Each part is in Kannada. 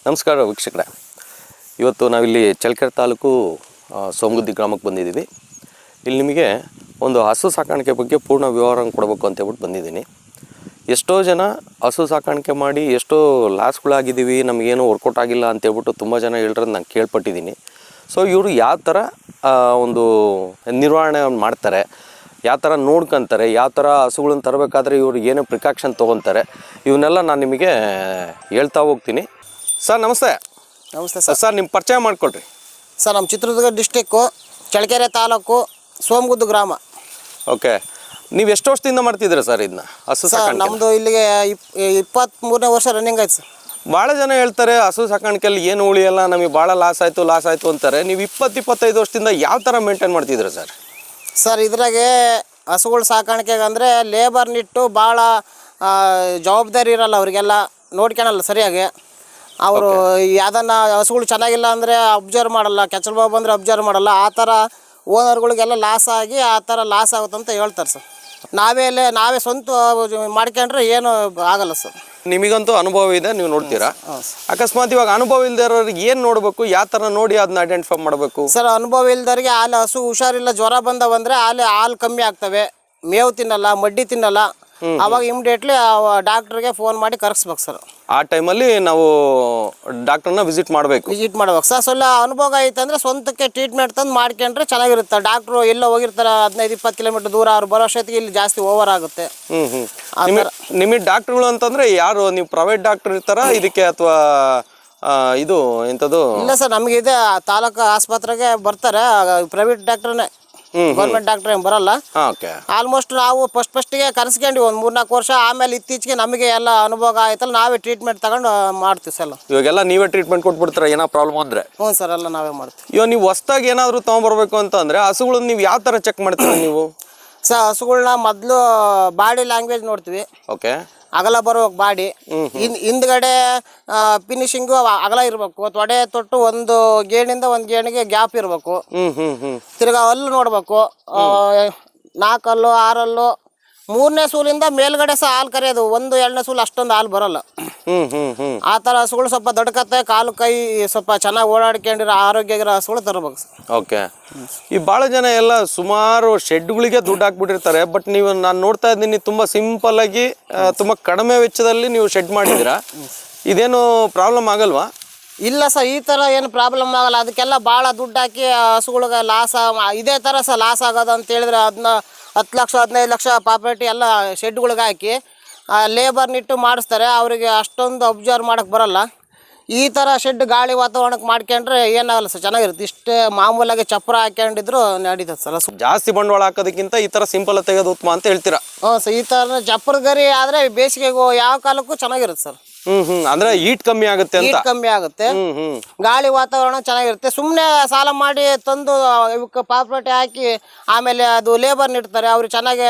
ನಮಸ್ಕಾರ ವೀಕ್ಷಕರೇ, ಇವತ್ತು ನಾವಿಲ್ಲಿ ಚಳ್ಳಕೆರೆ ತಾಲೂಕು ಸೋಮಗುದ್ದಿ ಗ್ರಾಮಕ್ಕೆ ಬಂದಿದ್ದೀವಿ. ಇಲ್ಲಿ ನಿಮಗೆ ಒಂದು ಹಸು ಸಾಕಾಣಿಕೆ ಬಗ್ಗೆ ಪೂರ್ಣ ವಿವರವನ್ನು ಕೊಡಬೇಕು ಅಂತ ಹೇಳ್ಬಿಟ್ಟು ಬಂದಿದ್ದೀನಿ. ಎಷ್ಟೋ ಜನ ಹಸು ಸಾಕಾಣಿಕೆ ಮಾಡಿ ಎಷ್ಟೋ ಲಾಸ್ಗಳಾಗಿದ್ದೀವಿ, ನಮಗೇನು ವರ್ಕೌಟ್ ಆಗಿಲ್ಲ ಅಂತೇಳ್ಬಿಟ್ಟು ತುಂಬ ಜನ ಹೇಳಿರೋದು ನಾನು ಕೇಳ್ಪಟ್ಟಿದ್ದೀನಿ. ಸೊ ಇವರು ಯಾವ ಥರ ಒಂದು ನಿರ್ವಹಣೆ ಮಾಡ್ತಾರೆ, ಯಾವ ಥರ ನೋಡ್ಕೊತಾರೆ, ಯಾವ ಥರ ಹಸುಗಳನ್ನ ತರಬೇಕಾದ್ರೆ ಇವರು ಏನೇ ಪ್ರಿಕಾಕ್ಷನ್ ತೊಗೊತಾರೆ, ಇವನ್ನೆಲ್ಲ ನಾನು ನಿಮಗೆ ಹೇಳ್ತಾ ಹೋಗ್ತೀನಿ. ಸರ್ ನಮಸ್ತೆ. ನಮಸ್ತೆ ಸರ್. ಸರ್ ನಿಮ್ಮ ಪರಿಚಯ ಮಾಡಿಕೊಡ್ರಿ. ಸರ್ ನಮ್ಮ ಚಿತ್ರದುರ್ಗ ಡಿಸ್ಟಿಕ್ಕು ಚಳ್ಳಕೆರೆ ತಾಲೂಕು ಸೋಮಗುದ್ದು ಗ್ರಾಮ. ಓಕೆ, ನೀವು ಎಷ್ಟು ವರ್ಷದಿಂದ ಮಾಡ್ತಿದ್ದೀರಾ ಸರ್ ಇದನ್ನ ಹಸು ಸಾಕಾಣಿಕೆ? ನಮ್ಮದು ಇಲ್ಲಿಗೆ 23ನೇ ವರ್ಷ ರನ್ನಿಂಗ್ ಆಯ್ತು ಸರ್. ಭಾಳ ಜನ ಹೇಳ್ತಾರೆ ಹಸು ಸಾಕಾಣಿಕೆಯಲ್ಲಿ ಏನು ಉಳಿಯಲ್ಲ, ನಮಗೆ ಭಾಳ ಲಾಸ್ ಆಯಿತು ಅಂತಾರೆ. ನೀವು 20-25 ವರ್ಷದಿಂದ ಯಾವ ಥರ ಮೇಂಟೈನ್ ಮಾಡ್ತಿದ್ದೀರಾ ಸರ್? ಸರ್ ಇದ್ರಾಗೆ ಹಸುಗಳು ಸಾಕಾಣಿಕೆಗೆ ಅಂದರೆ ಲೇಬರ್ನಿಟ್ಟು ಭಾಳ ಜವಾಬ್ದಾರಿ ಇರಲ್ಲ, ಅವರಿಗೆಲ್ಲ ನೋಡ್ಕೊಳಲ್ಲ ಸರಿಯಾಗಿ. ಅವರು ಯಾವುದನ್ನು ಹಸುಗಳು ಚೆನ್ನಾಗಿಲ್ಲ ಅಂದರೆ ಅಬ್ಸರ್ವ್ ಮಾಡಲ್ಲ, ಕೆಚ್ಚಲು ಬಾವು ಬಂದರೆ ಅಬ್ಸರ್ವ್ ಮಾಡಲ್ಲ. ಆ ಥರ ಓನರ್ಗಳಿಗೆಲ್ಲ ಲಾಸ್ ಆಗಿ ಆ ಥರ ಲಾಸ್ ಆಗುತ್ತಂತ ಹೇಳ್ತಾರೆ ಸರ್. ನಾವೇ ಸ್ವಂತ ಮಾಡ್ಕೊಂಡ್ರೆ ಏನು ಆಗಲ್ಲ ಸರ್. ನಿಮಗಂತೂ ಅನುಭವ ಇದೆ, ನೀವು ನೋಡ್ತೀರಾ. ಅಕಸ್ಮಾತ್ ಇವಾಗ ಅನುಭವ ಇಲ್ಲದೆ ಇರೋರಿಗೆ ಏನು ನೋಡಬೇಕು, ಯಾವ ಥರ ನೋಡಿ ಅದನ್ನ ಐಡೆಂಟಿಫೈ ಮಾಡಬೇಕು ಸರ್? ಅನುಭವ ಇಲ್ದವ್ರಿಗೆ ಹಸು ಹುಷಾರಿಲ್ಲ, ಜ್ವರ ಬಂದವಂದರೆ ಹಾಲು ಕಮ್ಮಿ ಆಗ್ತವೆ, ಮೇವು ತಿನ್ನಲ್ಲ, ಮಡ್ಡಿ ತಿನ್ನಲ್ಲ. ಅವಾಗ ಇಮಿಡಿಯೇಟ್ಲಿ ಡಾಕ್ಟ್ರಿಗೆ ಫೋನ್ ಮಾಡಿ ಕರೆಸ್ಬೇಕು ಸರ್. ಆ ಟೈಮಲ್ಲಿ ನಾವು ಡಾಕ್ಟ್ರನ್ನ ವಿಸಿಟ್ ಮಾಡ್ಬೇಕು ಸರ್. ಸ್ವಲ್ಪ ಅನುಭವ ಐತಂದ್ರೆ ಸ್ವಂತಕ್ಕೆ ಟ್ರೀಟ್ಮೆಂಟ್ ತಂದು ಮಾಡ್ಕೊಂಡ್ರೆ ಚೆನ್ನಾಗಿರುತ್ತೆ. ಡಾಕ್ಟ್ರು ಎಲ್ಲ ಹೋಗಿರ್ತಾರೆ 15-20 ಕಿಲೋಮೀಟರ್ ದೂರ, ಅವ್ರು ಬರೋ ಅಷ್ಟೊತ್ತಿಗೆ ಇಲ್ಲಿ ಜಾಸ್ತಿ ಓವರ್ ಆಗುತ್ತೆ. ನಿಮಗೆ ಡಾಕ್ಟ್ರುಗಳು ಅಂತಂದ್ರೆ ಯಾರು? ನೀವು ಪ್ರೈವೇಟ್ ಡಾಕ್ಟರ್ ಇರ್ತಾರ ಇದಕ್ಕೆ, ಅಥವಾ ಇದು ಎಂಥದ್ದು? ಇಲ್ಲ ಸರ್, ನಮಗೆ ಇದೆ ತಾಲೂಕು ಆಸ್ಪತ್ರೆಗೆ ಬರ್ತಾರೆ ಪ್ರೈವೇಟ್ ಡಾಕ್ಟ್ರನ್ನೇ, ಗೌರ್ಮೆಂಟ್ ಡಾಕ್ಟರ್ ಏನು ಬರಲ್ಲ. ಆಲ್ಮೋಸ್ಟ್ ನಾವು ಫಸ್ಟಿಗೆ ಕರೆಸ್ಕೊಂಡ್ವಿ ಒಂದು 3-4 ವರ್ಷ. ಆಮೇಲೆ ಇತ್ತೀಚೆಗೆ ನಮಗೆ ಎಲ್ಲ ಅನುಭವ ಆಯ್ತಲ್ಲ, ನಾವೇ ಟ್ರೀಟ್ಮೆಂಟ್ ತಗೊಂಡು ಮಾಡ್ತೀವಿ ಸರ್. ಇವಾಗೆಲ್ಲ ನೀವೇ ಟ್ರೀಟ್ಮೆಂಟ್ ಕೊಟ್ಬಿಡ್ತೀರಾ ಏನೋ ಪ್ರಾಬ್ಲಮ್ ಅಂದ್ರೆ? ಹ್ಞೂ ಸರ್, ಎಲ್ಲ ನಾವೇ ಮಾಡ್ತೀವಿ. ಇವಾಗ ನೀವು ಹೊಸ್ದಾಗಿ ಏನಾದರೂ ತೊಗೊಂಬರ್ಬೇಕು ಅಂತಂದ್ರೆ ಹಸುಗಳನ್ನ ನೀವು ಯಾವ ಥರ ಚೆಕ್ ಮಾಡ್ತೀರಾ ನೀವು? ಸರ್ ಹಸುಗಳನ್ನ ಮೊದಲು ಬಾಡಿ ಲ್ಯಾಂಗ್ವೇಜ್ ನೋಡ್ತೀವಿ. ಓಕೆ, ಅಗಲ ಬರೋಕ್ ಬಾಡಿ, ಹಿಂದ್ಗಡೆ ಫಿನಿಶಿಂಗು ಅಗಲ ಇರಬೇಕು. ತೊಟ್ಟು ಒಂದು ಗೇಣಿಂದ ಒಂದು ಗೇಣಿಗೆ ಗ್ಯಾಪ್ ಇರಬೇಕು. ತಿರ್ಗಾ ಹಲ್ಲು ನೋಡ್ಬೇಕು, 4 ಹಲ್ಲು 6 ಹಲ್ಲು. 3ನೇ ಸೂಲಿಂದ ಮೇಲ್ಗಡೆ ಸಹ ಹಾಲು ಕರೆಯೋದು, 1-2ನೇ ಸೂಲು ಅಷ್ಟೊಂದು ಹಾಲು ಬರಲ್ಲ. ಆ ಥರ ಹಸುಗಳು ಸ್ವಲ್ಪ ದೊಡ್ಡಕತ್ತೆ, ಕಾಲು ಕೈ ಸ್ವಲ್ಪ ಚೆನ್ನಾಗಿ ಓಡಾಡ್ಕೊಂಡಿರೋ ಆರೋಗ್ಯಗಿರೋ ಹಸುಗಳು ತರಬೇಕು. ಓಕೆ, ಈ ಭಾಳ ಜನ ಎಲ್ಲ ಸುಮಾರು ಶೆಡ್ಗಳಿಗೆ ದುಡ್ಡು ಹಾಕ್ಬಿಟ್ಟಿರ್ತಾರೆ. ಬಟ್ ನೀವು, ನಾನು ನೋಡ್ತಾ ಇದ್ದೀನಿ ತುಂಬ ಸಿಂಪಲ್ ಆಗಿ ತುಂಬ ಕಡಿಮೆ ವೆಚ್ಚದಲ್ಲಿ ನೀವು ಶೆಡ್ ಮಾಡಿದ್ದೀರಾ. ಇದೇನು ಪ್ರಾಬ್ಲಮ್ ಆಗಲ್ವಾ? ಇಲ್ಲ ಸರ್, ಈ ಥರ ಏನು ಪ್ರಾಬ್ಲಮ್ ಆಗಲ್ಲ. ಅದಕ್ಕೆಲ್ಲ ಭಾಳ ದುಡ್ಡು ಹಾಕಿ ಹಸುಗಳಿಗೆ ಲಾಸ್, ಇದೇ ಥರ ಸಹ ಲಾಸ್ ಆಗೋದು ಅಂತ ಹೇಳಿದ್ರೆ 10 ಲಕ್ಷ 15 ಲಕ್ಷ ಪ್ರಾಪರ್ಟಿ ಎಲ್ಲ ಶೆಡ್ಗಳಿಗೆ ಹಾಕಿ ಲೇಬರ್ನಿಟ್ಟು ಮಾಡಿಸ್ತಾರೆ. ಅವರಿಗೆ ಅಷ್ಟೊಂದು ಅಬ್ಸರ್ವ್ ಮಾಡೋಕ್ಕೆ ಬರಲ್ಲ. ಈ ಥರ ಶೆಡ್ ಗಾಳಿ ವಾತಾವರಣಕ್ಕೆ ಮಾಡ್ಕೊಂಡ್ರೆ ಏನಾಗಲ್ಲ ಸರ್, ಚೆನ್ನಾಗಿರುತ್ತೆ. ಇಷ್ಟೇ ಮಾಮೂಲಾಗಿ ಚಪ್ರ ಹಾಕೊಂಡಿದ್ರು ನಡೀತದೆ ಸರ್. ಜಾಸ್ತಿ ಬಂಡವಾಳ ಹಾಕೋದಕ್ಕಿಂತ ಈ ಥರ ಸಿಂಪಲ್ ತೆಗೆದು ಉತ್ತಮ ಅಂತ ಹೇಳ್ತೀರಾ? ಹ್ಞೂ ಸರ್, ಈ ಥರ ಚಪ್ರದ ಗರಿ ಆದರೆ ಬೇಸಿಗೆಗೂ ಯಾವ ಕಾಲಕ್ಕೂ ಚೆನ್ನಾಗಿರುತ್ತೆ ಸರ್. ಅಂದ್ರೆ ಹೀಟ್ ಕಮ್ಮಿ ಆಗುತ್ತೆ ಅಂತ. ಹೀಟ್ ಕಮ್ಮಿ ಆಗುತ್ತೆ, ಗಾಳಿ ವಾತಾವರಣ ಚೆನ್ನಾಗಿರುತ್ತೆ. ಸುಮ್ಮನೆ ಸಾಲ ಮಾಡಿ ತಂದು ಇವಕ್ಕೆ ಪ್ರಾಪರ್ಟಿ ಹಾಕಿ ಆಮೇಲೆ ಅದು ಲೇಬರ್ ಇಡ್ತಾರೆ, ಅವ್ರು ಚೆನ್ನಾಗಿ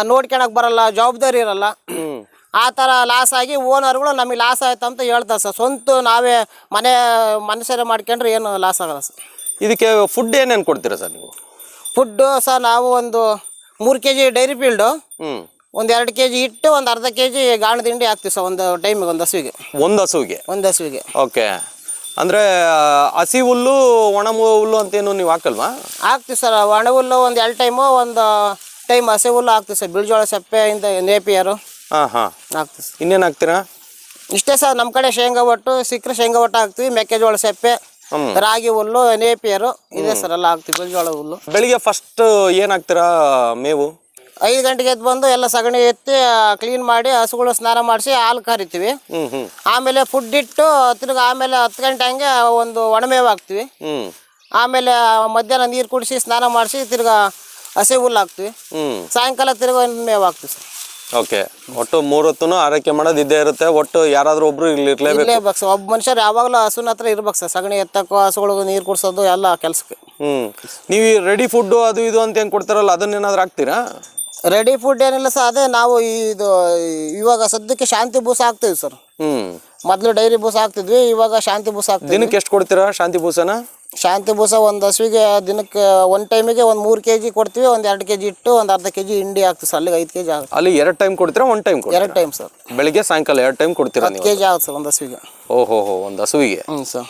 ನೋಡ್ಕೊಳಕ್ ಬರಲ್ಲ, ಜವಾಬ್ದಾರಿ ಇರಲ್ಲ. ಆ ಥರ ಲಾಸ್ ಆಗಿ ಓನರ್ಗಳು ನಮಗೆ ಲಾಸ್ ಆಯ್ತು ಅಂತ ಹೇಳ್ತಾರೆ ಸರ್. ಸ್ವಂತ ನಾವೇ ಮನುಷ್ಯರೇ ಮಾಡ್ಕೊಂಡ್ರೆ ಏನು ಲಾಸ್ ಆಗಲ್ಲ ಸರ್. ಇದಕ್ಕೆ ಫುಡ್ ಏನೇನು ಕೊಡ್ತೀರಾ ಸರ್ ನೀವು? ಫುಡ್ಡು ಸರ್ ನಾವು ಒಂದು 3 kg ಡೈರಿ ಫೀಲ್ಡು, ಒಂದು 2 kg ಹಿಟ್ಟು, ಒಂದು ಅರ್ಧ kg ಗಾಣ ತಿಂಡಿ ಹಾಕ್ತೀವಿ ಸರ್ ಒಂದು ಟೈಮಿಗೆ, ಒಂದು ಹಸುವಿಗೆ. ಓಕೆ, ಅಂದರೆ ಹಸಿ ಹುಲ್ಲು ಒಣ ಹುಲ್ಲು ಅಂತೇನು ನೀವು ಹಾಕಲ್ವಾ? ಹಾಕ್ತೀವಿ ಸರ್. ಒಣ ಹುಲ್ಲು ಒಂದು 2 ಟೈಮು, ಒಂದು ಟೈಮ್ ಹಸಿ ಹುಲ್ಲು ಹಾಕ್ತೀವಿ ಸರ್. ಬಿಳ್ಜೋಳ ಸೆಪ್ಪೆ ಇಂದ ನೇಪಿಯರು ಹಾಕ್ತೀವಿ. ಇನ್ನೇನು ಹಾಕ್ತೀರಾ? ಇಷ್ಟೇ ಸರ್. ನಮ್ಮ ಕಡೆ ಶೇಂಗಾ ಒಟ್ಟು ಸಿಕ್ಕರೆ ಶೇಂಗಾ ಒಟ್ಟು ಹಾಕ್ತೀವಿ, ಮೆಕ್ಕೆಜೋಳ ಸೆಪ್ಪೆ, ರಾಗಿ ಹುಲ್ಲು, ನೇಪಿಯರು ಇದೆ ಸರ್, ಎಲ್ಲ ಹಾಕ್ತೀವಿ. ಬಿಳ್ಜೋಳ ಹುಲ್ಲು ಬೆಳಿಗ್ಗೆ ಫಸ್ಟ್ ಏನು ಹಾಕ್ತೀರಾ ಮೇವು? 5 ಗಂಟೆಗೆ ಎದ್ದು ಬಂದು ಎಲ್ಲ ಸಗಣಿ ಎತ್ತಿ ಕ್ಲೀನ್ ಮಾಡಿ ಹಸುಗಳು ಸ್ನಾನ ಮಾಡಿಸಿ ಹಾಲು ಕರಿತೀವಿ. ಆಮೇಲೆ ಫುಡ್ ಇಟ್ಟು ತಿರ್ಗಿ ಆಮೇಲೆ 10 ಗಂಟೆ ಹಂಗೆ ಒಂದು ಒಣಮೇವು ಹಾಕ್ತೀವಿ. ಆಮೇಲೆ ಮಧ್ಯಾಹ್ನ ನೀರು ಕುಡಿಸಿ ಸ್ನಾನ ಮಾಡಿಸಿ ತಿರ್ಗಾ ಹಸಿ ಹುಲ್ಲು ಹಾಕ್ತೀವಿ. ಸಾಯಂಕಾಲ ತಿರ್ಗಿ ಒಂದು ಮೇವು ಹಾಕ್ತೀವಿ ಸರ್. ಓಕೆ, ಒಟ್ಟು 3 ಹೊತ್ತು ಆರೈಕೆ ಮಾಡೋದು ಇದ್ದೇ ಇರುತ್ತೆ. ಒಟ್ಟು ಯಾರಾದ್ರೂ ಒಬ್ರು ಇರ್ಲೇಬೇಕು ಸರ್. ಒಬ್ಬ ಮನುಷ್ಯರು ಯಾವಾಗಲೂ ಹಸುನ ಹತ್ರ ಇರ್ಬೇಕು ಸರ್. ಸಗಣಿ ಎತ್ತಕ್ಕೋ, ಹಸುಗಳಿಗೆ ನೀರು ಕುಡಿಸೋದು ಎಲ್ಲ ಕೆಲಸಕ್ಕೆ. ನೀವು ರೆಡಿ ಫುಡ್ ಅದು ಇದು ಅಂತ ಏನು ಕೊಡ್ತಾರಲ್ಲ, ಅದನ್ನೇನಾದ್ರೂ ಹಾಕ್ತೀರಾ? ರೆಡಿ ಫುಡ್ ಏನಿಲ್ಲ ಸರ್, ಅದೇ ನಾವು ಇವಾಗ ಸದ್ಯಕ್ಕೆ ಶಾಂತಿ ಬೂಸ ಹಾಕ್ತೀವಿ ಸರ್. ಮೊದಲು ಡೈರಿ ಬೂಸ ಹಾಕ್ತಿದ್ವಿ, ಇವಾಗ ಶಾಂತಿ ಬೂಸ ಹಾಕ್ತೀವಿ. ದಿನಕ್ಕೆ ಎಷ್ಟು ಕೊಡ್ತೀರಾ ಶಾಂತಿ ಬೂಸನ? ಶಾಂತಿ ಬೂಸ ಒಂದು ಹಸುವಿಗೆ ದಿನಕ್ಕೆ ಒಂದು ಟೈಮಿಗೆ ಒಂದು 3 kg ಕೊಡ್ತೀವಿ, ಒಂದು 2 kg ಇಟ್ಟು ಒಂದು ಅರ್ಧ kg ಹಿಂಡಿ ಆಗ್ತದೆ ಸರ್. ಅಲ್ಲಿಗೆ 5 kg ಆಗುತ್ತೆ. ಅಲ್ಲಿ 2 ಟೈಮ್ ಕೊಡ್ತೀರಾ, 1 ಟೈಮ್ ಕೊಡ್ತೀರಾ? 2 ಟೈಮ್ ಸರ್. ಬೆಳಿಗ್ಗೆ ಸಾಯಂಕಾಲ 2 ಟೈಮ್ ಕೊಡ್ತೀರಾ ನೀವು? 10 kg ಆಗುತ್ತೆ ಸರ್ ಒಂದು ಹಸುವಿಗೆ. ಓಹೋ, ಒಂದು ಹಸುವಿಗೆ. ಹ್ಞೂ ಸರ್.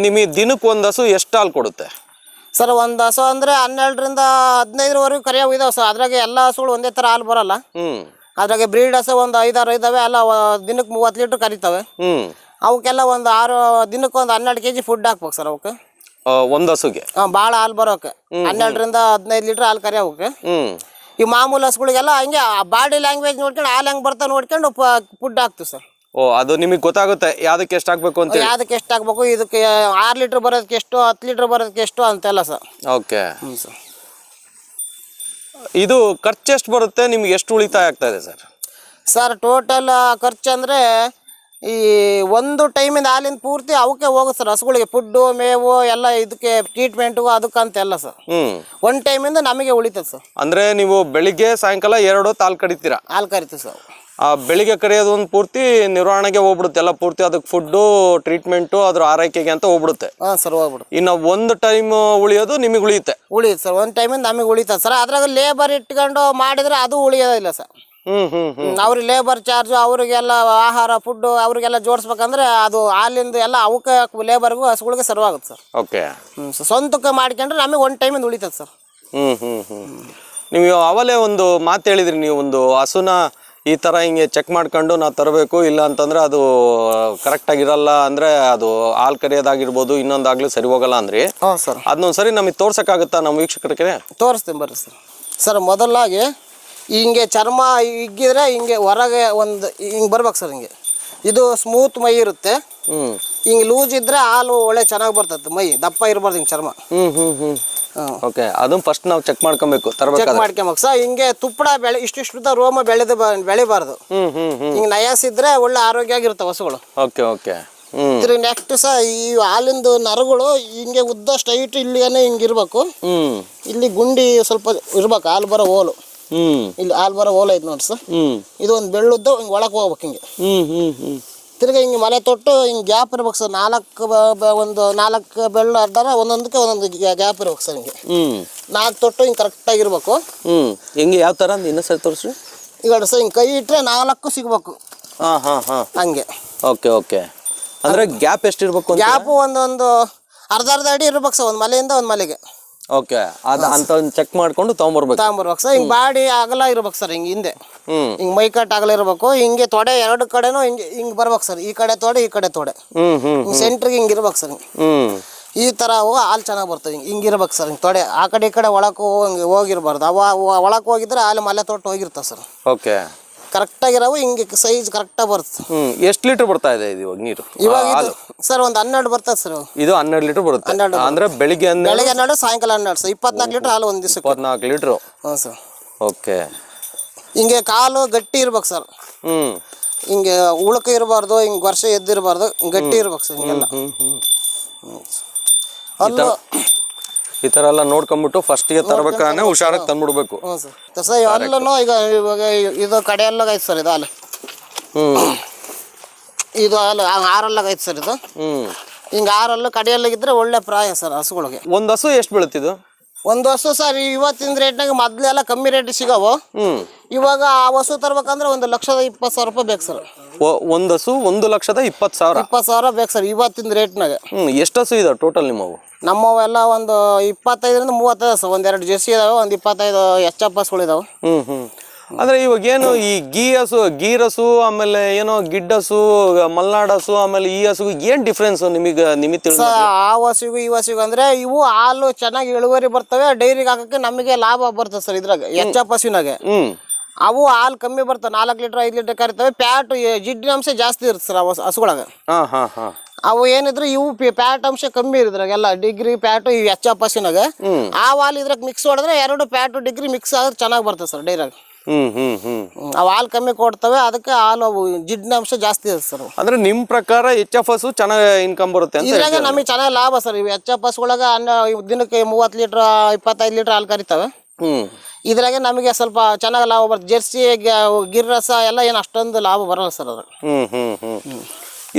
ನಿಮಗೆ ದಿನಕ್ಕೆ ಒಂದು ಹಸು ಎಷ್ಟು ಹಾಲು ಕೊಡುತ್ತೆ ಸರ್? ಒಂದು ಹಸು ಅಂದರೆ 12ರಿಂದ 15ವರೆಗೂ ಕರಿಯಾವು ಇದಾವೆ ಸರ್. ಅದ್ರಾಗೆ ಎಲ್ಲ ಹಸುಗಳು ಒಂದೇ ಥರ ಹಾಲು ಬರೋಲ್ಲ. ಅದ್ರಾಗೆ ಬ್ರೀಡ್ ಹಸು ಒಂದು 5-6 ಇದ್ದಾವೆ. ಎಲ್ಲ ದಿನಕ್ಕೆ 30 ಲೀಟ್ರ್ ಕರಿತವೆ. ಅವಕ್ಕೆಲ್ಲ ಒಂದು ದಿನಕ್ಕೆ ಒಂದು 12 kg ಫುಡ್ ಹಾಕ್ಬೇಕು ಸರ್ ಅವಕ್ಕೆ, ಒಂದು ಹಸುಗೆ. ಭಾಳ ಹಾಲು ಬರೋಕೆ 12ರಿಂದ 15 ಲೀಟ್ರ್ ಹಾಲು ಕರಿಯೋಕೆ. ಈ ಮಾಮೂಲು ಹಸುಗಳಿಗೆಲ್ಲ ಹಂಗೆ ಬಾಡಿ ಲ್ಯಾಂಗ್ವೇಜ್ ನೋಡ್ಕೊಂಡು ಹಾಲು ಹೆಂಗೆ ಬರ್ತಾ ನೋಡ್ಕೊಂಡು ಫುಡ್ ಹಾಕ್ತೀವಿ ಸರ್. ಅದು ನಿಮಗೆ ಗೊತ್ತಾಗುತ್ತೆ ಯಾವ್ದಕ್ಕೆ ಎಷ್ಟು ಹಾಕ್ಬೇಕು ಅಂತ? ಯಾವ್ದಕ್ಕೆ ಎಷ್ಟು ಹಾಕ್ಬೇಕು, ಇದಕ್ಕೆ 6 ಲೀಟ್ರ್ ಬರೋದಕ್ಕೆ ಎಷ್ಟು, 10 ಲೀಟ್ರ್ ಬರೋದಕ್ಕೆ ಎಷ್ಟು ಅಂತೆಲ್ಲ ಸರ್. ಓಕೆ. ಹ್ಞೂ ಸರ್. ಇದು ಖರ್ಚು ಎಷ್ಟು ಬರುತ್ತೆ ನಿಮ್ಗೆ? ಎಷ್ಟು ಉಳಿತಾಯ ಆಗ್ತಾ ಇದೆ ಸರ್? ಸರ್ ಟೋಟಲ್ ಖರ್ಚು ಅಂದರೆ ಈ ಒಂದು ಟೈಮಿಂದ ಹಾಲಿನ ಪೂರ್ತಿ ಅವಕ್ಕೆ ಹೋಗುತ್ತೆ ಸರ್. ಹಸುಗಳಿಗೆ ಫುಡ್ಡು, ಮೇವು ಎಲ್ಲ, ಇದಕ್ಕೆ ಟ್ರೀಟ್ಮೆಂಟು ಅದಕ್ಕಂತೆಲ್ಲ ಸರ್. ಒಂದು ಟೈಮಿಂದ ನಮಗೆ ಉಳಿತದೆ ಸರ್. ಅಂದರೆ ನೀವು ಬೆಳಿಗ್ಗೆ ಸಾಯಂಕಾಲ 2 ಹೊತ್ತು ಹಾಲು ಕರಿತೀರಾ? ಹಾಲು ಕರಿತೀವಿ ಸರ್. ಆ ಬೆಳಿಗ್ಗೆ ಕರೆಯೋದು ಒಂದು ಪೂರ್ತಿ ನಿರ್ವಹಣೆಗೆ ಹೋಗ್ಬಿಡುತ್ತೆ, ಎಲ್ಲ ಪೂರ್ತಿ ಅದಕ್ಕೆ ಫುಡ್ಡು, ಟ್ರೀಟ್ಮೆಂಟು, ಅದ್ರ ಆರೈಕೆಗೆ ಅಂತ ಹೋಗ್ಬಿಡುತ್ತೆ. ಹಾಂ ಸರ್, ಹೋಗ್ಬಿಡುತ್ತೆ. ಇನ್ನು ಒಂದು ಟೈಮ್ ಉಳಿಯೋದು ನಿಮಗೆ ಉಳಿಯುತ್ತೆ? ಉಳಿಯುತ್ತೆ ಸರ್, ಒಂದು ಟೈಮಿಂದ ನಮಗೆ ಉಳಿತದೆ ಸರ್. ಅದ್ರಾಗ ಲೇಬರ್ ಇಟ್ಕೊಂಡು ಮಾಡಿದ್ರೆ ಅದು ಉಳಿಯೋದಿಲ್ಲ ಸರ್. ಅವ್ರಿಗೆ ಲೇಬರ್ ಚಾರ್ಜು, ಅವರಿಗೆಲ್ಲ ಆಹಾರ, ಫುಡ್ಡು ಅವ್ರಿಗೆಲ್ಲ ಜೋಡಿಸ್ಬೇಕಂದ್ರೆ ಅದು ಹಾಲಿಂದ ಎಲ್ಲ ಅವಕ್ಕೆ ಲೇಬರ್ಗೂ ಹಸುಗಳಿಗೆ ಸರ್ವಾಗುತ್ತೆ ಸರ್. ಓಕೆ. ಸ್ವಂತಕ್ಕೆ ಮಾಡ್ಕೊಂಡ್ರೆ ನಮಗೆ ಒಂದು ಟೈಮಿಂದ ಉಳಿತದೆ ಸರ್. ನೀವು ಅವಲೇ ಒಂದು ಮಾತು ಹೇಳಿದ್ರಿ, ನೀವು ಒಂದು ಹಸುನ ಈ ಥರ ಹಿಂಗೆ ಚೆಕ್ ಮಾಡ್ಕೊಂಡು ನಾವು ತರಬೇಕು, ಇಲ್ಲ ಅಂತಂದರೆ ಅದು ಕರೆಕ್ಟಾಗಿರಲ್ಲ, ಅಂದರೆ ಅದು ಹಾಲು ಕರಿಯೋದಾಗಿರ್ಬೋದು, ಇನ್ನೊಂದಾಗಲಿ ಸರಿ ಹೋಗಲ್ಲ ಅಂದ್ರಿ. ಹಾಂ ಸರ್. ಅದನ್ನೊಂದ್ಸರಿ ನಮಗೆ ತೋರ್ಸೋಕ್ಕಾಗುತ್ತಾ ನಮ್ಮ ವೀಕ್ಷಕರಿಗೆ? ತೋರಿಸ್ತೀನಿ ಬರ್ರಿ ಸರ್. ಸರ್ ಮೊದಲಾಗಿ ಹಿಂಗೆ ಚರ್ಮ ಹಿಗ್ಗಿದ್ರೆ ಹಿಂಗೆ ಹೊರಗೆ ಒಂದು ಹಿಂಗೆ ಬರ್ಬೇಕು ಸರ್. ಹಿಂಗೆ ಇದು ಸ್ಮೂತ್ ಮೈ ಇರುತ್ತೆ. ಹಿಂಗೆ ಲೂಸ್ ಇದ್ರೆ ಹಾಲು ಒಳ್ಳೆ ಚೆನ್ನಾಗಿ ಬರ್ತದೆ. ಮೈ ದಪ್ಪ ಇರಬಾರ್ದು ಹಿಂಗೆ ಚರ್ಮ. ಓಕೆ. ಅದನ್ನ ಫಸ್ಟ್ ನಾವು ಚೆಕ್ ಮಾಡ್ಕೊಬೇಕು, ಚೆಕ್ ಮಾಡ್ಕೊಬೇಕು ಸರ್. ಹಿಂಗೆ ತುಪ್ಪಡ ಇಷ್ಟಿಷ್ಟು ರೋಮ ಬೆಳಿಬಾರ್ದು. ಹಿಂಗೆ ನಯಾಸಿದ್ರೆ ಒಳ್ಳೆ ಆರೋಗ್ಯ ಆಗಿರ್ತವೆ ಹಸುಗಳು. Okay okay. ತಿರುಗಿ ನೆಕ್ಸ್ಟ್ ಸಹ ಈ ಹಾಲಿಂದು ನರಗಳು ಹಿಂಗೆ ಉದ್ದ ಸ್ಟ್ರೈಟ್ ಇಲ್ಲಿಗೇನೆ ಹಿಂಗೆ ಇರ್ಬೇಕು. ಇಲ್ಲಿ ಗುಂಡಿ ಸ್ವಲ್ಪ ಇರ್ಬೇಕು, ಹಾಲು ಬರೋ ಹೋಲು. ಇಲ್ಲಿ ಹಾಲು ಬರೋ ಹೋಲು ಐತೆ ನೋಡಿ ಸರ್. ಇದು ಒಂದು ಬೆಳ್ಳುದ್ದು ಹಿಂಗೆ ಒಳಗೆ ಹೋಗ್ಬೇಕು. ಹಿಂಗೆ ತಿರ್ಗಿ ಹಿಂಗೆ ಮನೆ ತೊಟ್ಟು ಹಿಂಗೆ ಗ್ಯಾಪ್ ಇರ್ಬೇಕು ಸರ್. 4 ಬೆಳ್ಳು ಅಡ್ಡಾರ ಒಂದೊಂದಕ್ಕೆ ಒಂದೊಂದು ಗ್ಯಾಪ್ ಇರ್ಬೇಕು ಸರ್. ಹಿಂಗೆ 4 ತೊಟ್ಟು ಹಿಂಗೆ ಕರೆಕ್ಟಾಗಿ ಇರ್ಬೇಕು. ಹೆಂಗೆ ಯಾವ ಥರ ಅಂತ ಇನ್ನೊಂದು ಸರಿ ತೋರಿಸ್ರಿ. ಈಗ ಸರ್ ಹಿಂಗೆ ಕೈ ಇಟ್ಟರೆ 4 ಸಿಗ್ಬೇಕು. ಹಂಗೆ. Okay okay. ಅಂದರೆ ಗ್ಯಾಪ್ ಎಷ್ಟಿರ್ಬೇಕು? ಗ್ಯಾಪು ಒಂದೊಂದು ಅರ್ಧ ಅಡಿ ಇರ್ಬೇಕು ಸರ್, ಒಂದು ಮಲೆಯಿಂದ ಒಂದು ಮಲೆಗೆ. ಓಕೆ. ಅಂತ ಚೆಕ್ ಮಾಡ್ಕೊಂಡು ತಗೊಂಬರ್ಬೇಕು ಸರ್. ಹಿಂಗೆ ಬಾಡಿ ಅಗಲ ಇರ್ಬೇಕು ಸರ್. ಹಿಂಗೆ ಹಿಂದೆ ಹಿಂಗೆ ಮೈ ಕಟ್ ಅಗಲ ಇರ್ಬೇಕು. ಹಿಂಗೆ ತೊಡೆ 2 ಕಡೆನೂ ಹಿಂಗೆ ಬರ್ಬೇಕು ಸರ್. ಈ ಕಡೆ ತೊಡೆ, ಈ ಕಡೆ ತೊಡೆ, ಸೆಂಟ್ರಿಗೆ ಹಿಂಗೆ ಇರ್ಬೇಕು ಸರ್. ಈ ಥರ ಹಾಲು ಚೆನ್ನಾಗಿ ಬರ್ತದೆ. ಹಿಂಗೆ ಇರ್ಬೇಕು ಸರ್. ಹಿಂಗೆ ತೊಡೆ ಆ ಕಡೆ ಈ ಕಡೆ ಒಳಕ್ಕೆ ಹೋಗಿರ್ಬಾರ್ದು. ಒಳಕ್ಕೆ ಹೋಗಿದ್ರೆ ಹಾಲು ಮಲೆ ತೊಟ್ಟು ಹೋಗಿರ್ತವೆ ಸರ್. ಓಕೆ. ಕರೆಕ್ಟಾಗಿರೋವು ಹಿಂಗೆ ಸೈಜ್ ಕರೆಕ್ಟಾಗಿ ಬರುತ್ತೆ. ಎಷ್ಟು ಲೀಟರ್ ಬರ್ತಾ ಇದೆ ಇದು ಇವಾಗ ನೀರು? ಇವಾಗ ಸರ್ ಒಂದು 12 ಬರ್ತದೆ ಸರ್. ಇದು 12 ಲೀಟರ್ ಬರುತ್ತೆ. ಅಂದ್ರೆ ಬೆಳಿಗ್ಗೆ 12, ಸಾಯಂಕಾಲ 12 ಸರ್. 24 ಲೀಟರ್ ಹಾಲು ಒಂದು ದಿವಸಕ್ಕೆ. 24 ಲೀಟ್ರು. ಹ್ಞೂ ಸರ್. ಓಕೆ. ಹಿಂಗೆ ಕಾಲು ಗಟ್ಟಿ ಇರ್ಬೇಕು ಸರ್. ಹಿಂಗೆ ಉಳುಕ ಇರಬಾರ್ದು, ಹಿಂಗೆ ವರ್ಷ ಎದ್ದಿರಬಾರ್ದು, ಗಟ್ಟಿ ಇರ್ಬೇಕು ಸರ್. ಹಿಂಗೆಲ್ಲ ಅಲ್ಲೂ ಈ ಥರ ಎಲ್ಲ ನೋಡ್ಕೊಂಬಿಟ್ಟು ಫಸ್ಟಿಗೆ ತರಬೇಕಾದ್ರೆ ಹುಷಾರಾಗಿ ತಂದ್ಬಿಡ್ಬೇಕು. ಹ್ಞೂ ಸರ್. ಸರ್ ಅಲ್ಲೂ ಈಗ ಇವಾಗ ಇದು ಕಡೆ ಎಲ್ಲ ಐತೆ ಸರ್. ಇದು ಹಾಲು ಇದು ಹಾಲು 6 ಐತೆ ಸರ್. ಇದು ಹಿಂಗೆ 6 ಕಡೆಯಲ್ಲಾಗಿದ್ರೆ ಒಳ್ಳೆ ಪ್ರಾಯ ಸರ್ ಹಸುಗಳಿಗೆ. ಒಂದು ಹಸು ಎಷ್ಟು ಬೀಳುತ್ತಿದ್ದು? ಒಂದು ಹಸು ಸರ್ ಇವತ್ತಿನ ರೇಟ್ನಾಗ ಮೊದಲೆಲ್ಲ ಕಮ್ಮಿ ರೇಟ್ ಸಿಗವು. ಇವಾಗ ಆ ಹಸು ತರ್ಬೇಕಂದ್ರೆ 1,20,000 ರೂಪಾಯಿ ಬೇಕು ಸರ್. ಒಂದು ಹಸು 1,20,000? 20,000 ಬೇಕು ಸರ್ ಇವತ್ತಿನ ರೇಟ್ನಾಗ. ಎಷ್ಟು ಹಸು ಇದಾವೆ ಟೋಟಲ್ ನಿಮ್ಮವು? ನಮ್ಮವೆಲ್ಲ ಒಂದು 25ರಿಂದ 30 ಸರ್. 1-2 ಜೆರ್ಸಿ ಇದಾವೆ, ಒಂದು 25 ಎಚ್ ಎಫ್ ಹಸುಗಳು ಇದಾವೆ. ಅಂದ್ರೆ ಇವಾಗ ಏನು ಈ ಗೀರ್ ಹಸು ಆಮೇಲೆ ಏನೋ ಗಿಡ್ಡ ಹಸು, ಮಲ್ನಾಡ್ ಹಸು, ಆಮೇಲೆ ಈ ಹಸು ಏನ್ ಡಿಫ್ರೆನ್ಸ್ ನಿಮಗೆ ತಿಳಿಸ? ಆ ಹಸುಗೂ ಈ ಹಸುಗೂ ಅಂದ್ರೆ ಇವು ಹಾಲು ಚೆನ್ನಾಗಿ ಇಳುವರಿ ಬರ್ತವೆ. ಡೈರಿಗೆ ಹಾಕಕ್ಕೆ ನಮಗೆ ಲಾಭ ಬರ್ತದೆ ಸರ್. ಇದ್ರಾಗ ಎಚ್ ಎಫ್ ಹಸುವಿನಾಗ ಅವು ಹಾಲು ಕಮ್ಮಿ ಬರ್ತವೆ. 4 ಲೀಟರ್ 5 ಲೀಟರ್ ಕರಿತವೆ. ಪ್ಯಾಟ್ ಜಿಡ್ಡಿನ ಅಂಶ ಜಾಸ್ತಿ ಇರುತ್ತೆ ಸರ್ ಹಸುಗಳಾಗ. ಅವು ಏನಿದ್ರು ಇವು ಪ್ಯಾಟ್ ಅಂಶ ಕಮ್ಮಿ ಇದ್ರಾಗೆಲ್ಲ ಡಿಗ್ರಿ ಪ್ಯಾಟು ಇವು ಎಚ್ ಎಫ್ ಹಸುವಿನಾಗ. ಆ ಹಾಲು ಇದ್ರಾಗ ಮಿಕ್ಸ್ ಹೊಡೆದ್ರೆ 2 ಪ್ಯಾಟು ಡಿಗ್ರಿ ಮಿಕ್ಸ್ ಆದ್ರೆ ಚೆನ್ನಾಗಿ ಬರ್ತದೆ ಸರ್ ಡೈರಾಗ. ಅವು ಹಾಲು ಕಮ್ಮಿ ಕೊಡ್ತವೆ, ಅದಕ್ಕೆ ಹಾಲು ಅವು ಜಿಡ್ಡಿನ ಅಂಶ ಜಾಸ್ತಿ ಇರುತ್ತೆ ಸರ್. ಅಂದ್ರೆ ನಿಮ್ ಪ್ರಕಾರ ಎಚ್ ಎಫ್ ಹಸು ಚೆನ್ನಾಗಿ ಇನ್ಕಮ್ ಬರುತ್ತೆ ಅಂತ? ಇದ್ರಾಗ ನಮಗೆ ಚೆನ್ನಾಗಿ ಲಾಭ ಸರ್. ಇವು ಎಚ್ ಎಫ್ ಹಸುಗಳಾಗ ದಿನಕ್ಕೆ 30 ಲೀಟರ್ 25 ಲೀಟರ್ ಹಾಲು ಕರಿತವೆ. ಇದ್ರಾಗೆ ನಮಗೆ ಸ್ವಲ್ಪ ಚೆನ್ನಾಗಿ ಲಾಭ ಬರುತ್ತೆ. ಜೆರ್ಸಿ ಗಿರ್ ರಸ ಎಲ್ಲ ಏನು ಅಷ್ಟೊಂದು ಲಾಭ ಬರಲ್ಲ ಸರ್ ಅದ್ರಾಗ.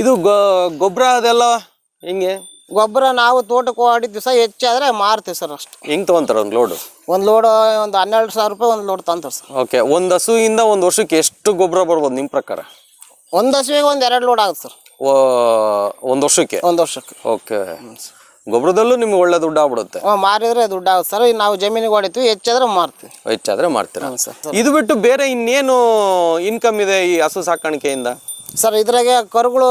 ಇದು ಗೊಬ್ಬರ ಅದೆಲ್ಲ ಹೆಂಗೆ? ಗೊಬ್ಬರ ನಾವು ತೋಟಕ್ಕೆ ಹೊಡಿತೀವಿ ಸರ್, ಹೆಚ್ಚಾದ್ರೆ ಮಾರ್ತೀವಿ ಸರ್ ಅಷ್ಟು. ಹೆಂಗ್ ತಗೊಂತಾರ ಒಂದು ಲೋಡು? ಒಂದು ಲೋಡ್ ಒಂದು 12,000 ರೂಪಾಯಿ ಒಂದು ಲೋಡ್ ತಂತಾರೆ ಸರ್. ಓಕೆ, ಒಂದು ಹಸುವಿಂದ ಒಂದು ವರ್ಷಕ್ಕೆ ಎಷ್ಟು ಗೊಬ್ಬರ ಬರ್ಬೋದು ನಿಮ್ಮ ಪ್ರಕಾರ? ಒಂದು ಹಸುವಿಗೆ ಒಂದು 2 ಲೋಡ್ ಆಗುತ್ತೆ ಸರ್ ಒಂದು ವರ್ಷಕ್ಕೆ. ಒಂದು ವರ್ಷಕ್ಕೆ. ಓಕೆ, ಗೊಬ್ಬರದಲ್ಲೂ ನಿಮ್ಗೆ ಒಳ್ಳೆ ದುಡ್ಡು ಆಗ್ಬಿಡುತ್ತೆ. ಮಾರಿದ್ರೆ ದುಡ್ಡು ಆಗುತ್ತೆ ಸರ್. ನಾವು ಜಮೀನಿಗೆ ಹೊಡಿತೀವಿ, ಹೆಚ್ಚಾದ್ರೆ ಮಾರ್ತೀವಿ. ಹೆಚ್ಚಾದ್ರೆ ಮಾರ್ತೀರಾ ಸರ್. ಇದು ಬಿಟ್ಟು ಬೇರೆ ಇನ್ನೇನು ಇನ್ಕಮ್ ಇದೆ ಈ ಹಸು ಸಾಕಾಣಿಕೆಯಿಂದ? ಸರ್ ಇದ್ರಾಗೆ ಕರುಗಳು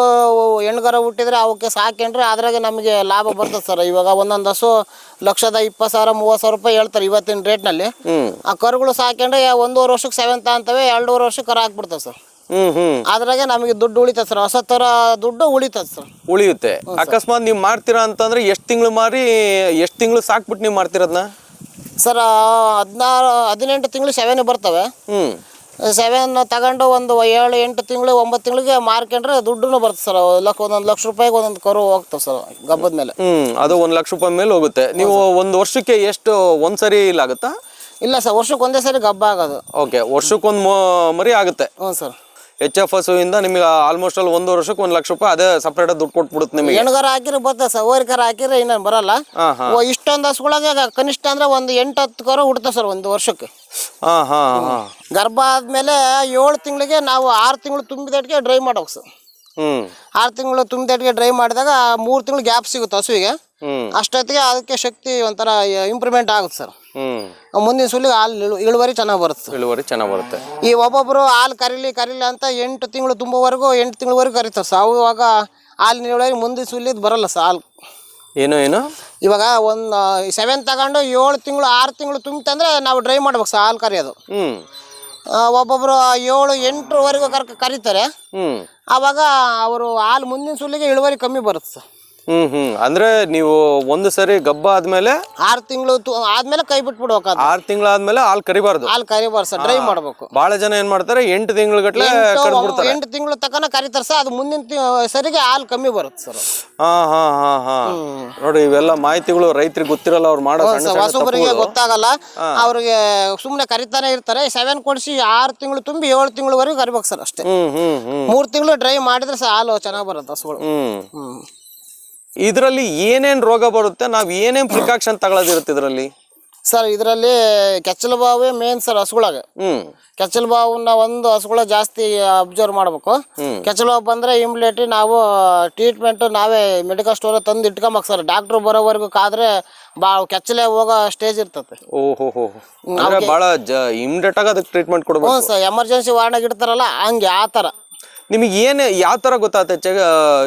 ಹೆಣ್ಗರ ಹುಟ್ಟಿದ್ರೆ ಅವಕ್ಕೆ ಸಾಕೊಂಡ್ರೆ ಅದ್ರಾಗೆ ನಮಗೆ ಲಾಭ ಬರ್ತದೆ ಸರ್. ಇವಾಗ ಒಂದೊಂದು ಹಸು 1,20,000 30,000 ರೂಪಾಯಿ ಹೇಳ್ತಾರೆ ಇವತ್ತಿನ ರೇಟ್ನಲ್ಲಿ. ಆ ಕರುಗಳು ಸಾಕೊಂಡ್ರೆ 1.5 ವರ್ಷಕ್ಕೆ 7 ಅಂತವೆ, 2.5 ವರ್ಷಕ್ಕೆ ಕರ ಹಾಕ್ಬಿಡ್ತದೆ ಸರ್. ಅದ್ರಾಗೆ ನಮಗೆ ದುಡ್ಡು ಉಳಿತದೆ ಸರ್, ಹೊಸ ತರ ದುಡ್ಡು ಉಳಿತದೆ ಸರ್. ಉಳಿಯುತ್ತೆ. ಅಕಸ್ಮಾತ್ ನೀವು ಮಾಡ್ತೀರಾ ಅಂತಂದ್ರೆ ಎಷ್ಟು ತಿಂಗಳು ಮಾರಿ ಎಷ್ಟು ತಿಂಗಳು ಸಾಕ್ಬಿಟ್ಟು ನೀವು ಮಾಡ್ತಿರೋದನ್ನ? ಸರ್ 18 ತಿಂಗಳು 7 ಬರ್ತವೆ. 7 ತಗೊಂಡು ಒಂದು 7-8 ತಿಂಗಳು 9 ತಿಂಗಳಿಗೆ ಮಾರ್ಕೊಂಡ್ರೆ ದುಡ್ಡು ಬರ್ತದೆ ಸರ್. 1 ಲಕ್ಷ ರೂಪಾಯಿಗೆ ಒಂದೊಂದು ಕರು ಹೋಗ್ತವೆ ಸರ್ ಗಬ್ಬದ ಮೇಲೆ. ಅದು 1 ಲಕ್ಷ ರೂಪಾಯಿ ಮೇಲೆ ಹೋಗುತ್ತೆ. ನೀವು ಒಂದು ವರ್ಷಕ್ಕೆ ಎಷ್ಟು ಒಂದ್ಸರಿ ಇಲ್ಲ ಆಗುತ್ತಾ? ಇಲ್ಲ ಸರ್, ವರ್ಷಕ್ಕೆ ಒಂದೇ ಸರಿ ಗಬ್ಬ ಆಗೋದು. ಓಕೆ, ವರ್ಷಕ್ಕೊಂದು ಮರಿ ಆಗುತ್ತೆ. ಹ್ಞೂ ಸರ್. HF ಹಸುವಿಂದ ನಿಮಗೆ ಆಲ್ಮೋಸ್ಟ್ ಅಲ್ಲಿ 1 ವರ್ಷಕ್ಕೆ 1 ಲಕ್ಷ ರೂಪಾಯಿ ಅದೇ ಸಪ್ರೇಟ್ ದುಡ್ಡು ಕೊಟ್ಬಿಡುತ್ತೆ ನಿಮಗೆ. ಹೆಣ್ಗರ ಹಾಕಿದ್ರೆ ಬರ್ತದೆ ಸರ್, ಓರಿಕರ ಹಾಕಿದ್ರೆ ಇನ್ನೇನು ಬರಲ್ಲ. ಇಷ್ಟೊಂದು ಹಸುಗಳಿಗೆ ಕನಿಷ್ಠ ಅಂದ್ರೆ ಒಂದು 8-10 ಕರು ಹುಡ್ತಾವೆ ಸರ್ ಒಂದು ವರ್ಷಕ್ಕೆ. ಗರ್ಭ ಆದ್ಮೇಲೆ 7 ತಿಂಗಳಿಗೆ ನಾವು 6 ತಿಂಗಳು ತುಂಬಿದಟ್ಟಿಗೆ ಡ್ರೈ ಮಾಡ್ಬೇಕು ಸರ್. 6 ತಿಂಗಳು ತುಂಬಿದಟ್ಟಿಗೆ ಡ್ರೈ ಮಾಡಿದಾಗ 3 ತಿಂಗಳು ಗ್ಯಾಪ್ ಸಿಗುತ್ತೆ ಹಸುವಿಗೆ. ಅಷ್ಟೊತ್ತಿಗೆ ಅದಕ್ಕೆ ಶಕ್ತಿ ಒಂಥರ ಇಂಪ್ರೂವ್ಮೆಂಟ್ ಆಗುತ್ತೆ ಸರ್. ಮುಂದಿನ ಸುಲಿಗೆ ಹಾಲು ಇಳುವರಿ ಚೆನ್ನಾಗಿ ಬರುತ್ತೆ. ಇಳುವರಿ ಚೆನ್ನಾಗಿ ಬರುತ್ತೆ. ಈ ಒಬ್ಬೊಬ್ರು ಹಾಲು ಕರೀಲಿ ಅಂತ 8 ತಿಂಗಳು ತುಂಬುವರೆಗೂ 8 ತಿಂಗಳವರೆಗೂ ಕರೀತಾರೆ ಸರ್. ಅವಾಗ ಹಾಲಿನ ಇಳುವರಿ ಮುಂದಿನ ಸುಲಿದ್ ಬರಲ್ಲ ಸರ್ ಹಾಲು. ಏನು ಇವಾಗ ಒಂದು 7 ತಗೊಂಡು 7 ತಿಂಗಳು 6 ತಿಂಗಳು ತುಂಬಿತಂದ್ರೆ ನಾವು ಡ್ರೈ ಮಾಡ್ಬೇಕು ಸರ್ ಹಾಲು ಕರಿಯೋದು. ಒಬ್ಬೊಬ್ರು 7-8ವರೆಗೂ ಕರೀತಾರೆ. ಆವಾಗ ಅವರು ಹಾಲು ಮುಂದಿನ ಸುಲಿಗೆ ಇಳುವರಿ ಕಮ್ಮಿ ಬರುತ್ತೆ ಸರ್. ಅಂದ್ರೆ ನೀವು ಒಂದು ಸರಿ ಗಬ್ಬ ಆದ್ಮೇಲೆ 6 ತಿಂಗಳು ಆದ್ಮೇಲೆ ಕೈ ಬಿಟ್ಬಿಡ್ಬೇಕು. 6 ತಿಂಗಳಾದ್ಮೇಲೆ ಹಾಲು ಕರಿಬಾರ್ದು. ಹಾಲು ಕರಿಬಾರ್ದು ಸರ್, ಡ್ರೈ ಮಾಡ್ಬೇಕು. ಬಹಳ ಜನ ಏನ್ ಮಾಡ್ತಾರೆ 8 ತಿಂಗಳ ಗಟ್ಲೆ ಕರ್ದ್ಬಿಡ್ತಾರೆ. 8 ತಿಂಗಳು ತಕನ ಕರಿತಾರೆ ಸರ್. ಅದು ಮುಂದಿನ ಸರಿಗೆ ಹಾಲು ಕಮ್ಮಿ ಬರುತ್ತೆ ಸರ್. ನೋಡಿ, ಇವೆಲ್ಲ ಮಾಹಿತಿಗಳು ರೈತರಿಗೆ ಗೊತ್ತಿರಲ್ಲ, ಅವ್ರು ಮಾಡೋ ಹೊಸಬರಿಗೆ ಗೊತ್ತಾಗಲ್ಲ. ಅವ್ರಿಗೆ ಸುಮ್ನೆ ಕರಿತಾನೆ ಇರ್ತಾರೆ. 7 ಕೊಡಿಸಿ 6 ತಿಂಗಳು ತುಂಬಿ 7 ತಿಂಗಳವರೆಗೂ ಕರಿಬೇಕು ಸರ್ ಅಷ್ಟೇ. 3 ತಿಂಗಳು ಡ್ರೈ ಮಾಡಿದ್ರೆ ಸರ್ ಹಾಲು ಚೆನ್ನಾಗಿ ಬರುತ್ತೆ ಹಸುಗಳು. ಇದರಲ್ಲಿ ಏನೇನ್ ರೋಗ ಬರುತ್ತೆ, ನಾವ್ ಏನೇನ್ ಪ್ರಿಕಾಕ್ಷನ್ ತಗೊಳ್ಳೋದಿರುತ್ತೆ ಇದರಲ್ಲಿ? ಸರ್ ಇದರಲ್ಲಿ ಕೆಚ್ಚಲು ಬಾವೇ ಮೇನ್ ಸರ್ ಹಸುಗಳಾಗ. ಕೆಚ್ಚಲು ಬಾವನ್ನ ಒಂದು ಹಸುಗಳ ಜಾಸ್ತಿ ಅಬ್ಸರ್ವ್ ಮಾಡ್ಬೇಕು. ಕೆಚ್ಚಲು ಬಾವು ಬಂದ್ರೆ ಇಮಿಡಿಯೇಟ್ಲಿ ನಾವು ಟ್ರೀಟ್ಮೆಂಟ್ ನಾವೇ ಮೆಡಿಕಲ್ ಸ್ಟೋರ್ ತಂದು ಇಟ್ಕೊಂಬೇಕು ಸರ್. ಡಾಕ್ಟ್ರು ಬರೋವರೆಗೂ ಕಾದ್ರೆ ಕೆಚ್ಚಲೇ ಹೋಗೋ ಸ್ಟೇಜ್ ಇರ್ತದೆ. ಬಹಳ ಇಮಿಡಿಯೇಟ್ ಆಗಿ ಅದಕ್ಕೆ ಟ್ರೀಟ್ಮೆಂಟ್ ಕೊಡ್ಬೇಕು. ಹ್ಞೂ ಸರ್, ಎಮರ್ಜೆನ್ಸಿ ವಾರ್ಡ್ನಾಗ ಇಡ್ತಾರಲ್ಲ ಹಂಗೆ ಆ ಥರ. ನಿಮಗೆ ಯಾವ ತರ ಗೊತ್ತಾಗುತ್ತೆ